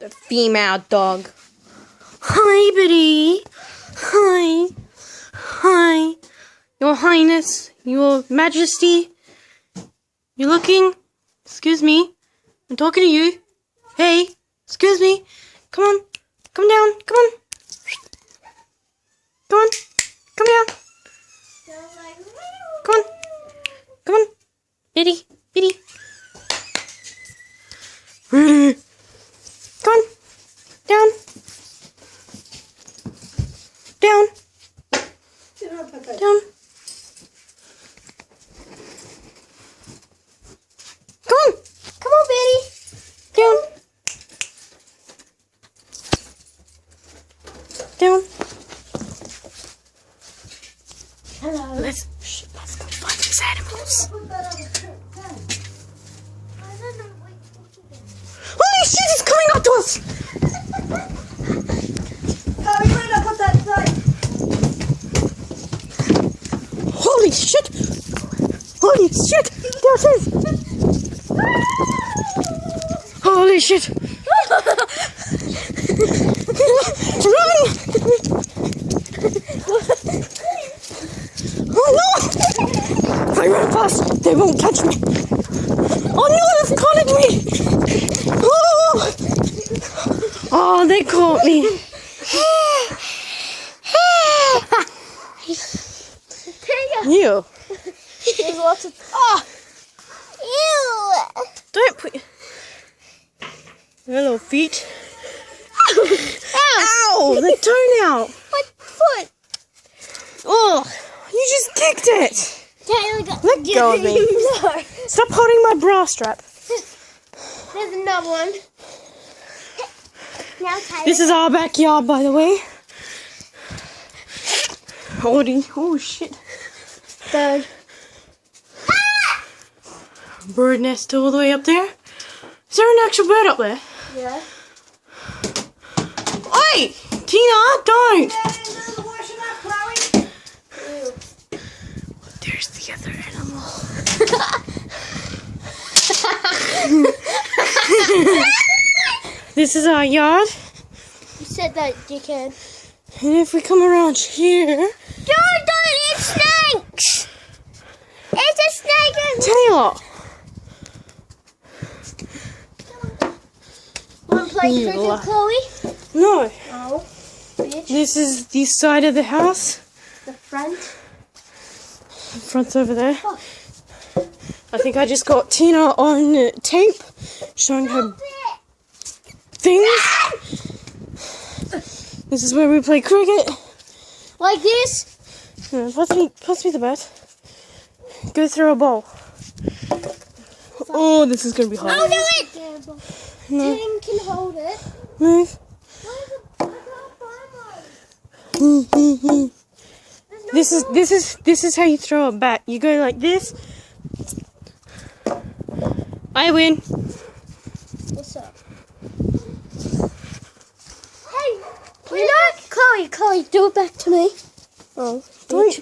The female dog. Hi, Biddy. Hi. Hi. Your Highness. Your Majesty. You looking? Excuse me. I'm talking to you. Hey. Excuse me. Come on. Come down. Come on. Come on. Come down. Come on. Come on. Biddy. Biddy. Biddy. Come on. Down. Down. Down. Come on. Come on, Biddy. Down. Down. Hello. Let's go find these animals. Holy shit, it's coming up to us! Oh, you might not put that inside. Holy shit! Holy shit! There it is! Holy shit! Run! Oh no! If I run fast, they won't catch me. Oh no, they've caught me! Oh! Oh, they caught me. You. There's lots of... Oh! Ew! Don't put your little feet. Ow! The toenail! My foot! Oh! You just kicked it! Let go of me. No. Stop holding my bra strap. There's another one. Now Tyler. This is our backyard, by the way. Oh shit. Third. Bird nest all the way up there. Is there an actual bird up there? Yeah. Oi! Tina, don't! There's the other animal. This is our yard. You said that, dickhead. And if we come around here... Don't, it's snakes! It's a snake! Taylor! Want to play You cricket, lo- Chloe? No. Oh, bitch. This is the side of the house. The front. The front's over there. I think I just got Tina on tape showing her things. This is where we play cricket. Like this? Pass me the bat. Go throw a ball. Oh, this is going to be hard. I'll do it! No. Tim can hold it. Move. This is how you throw a bat. You go like this. I win. What's up? Hey, you know, Chloe, do it back to me. Oh, don't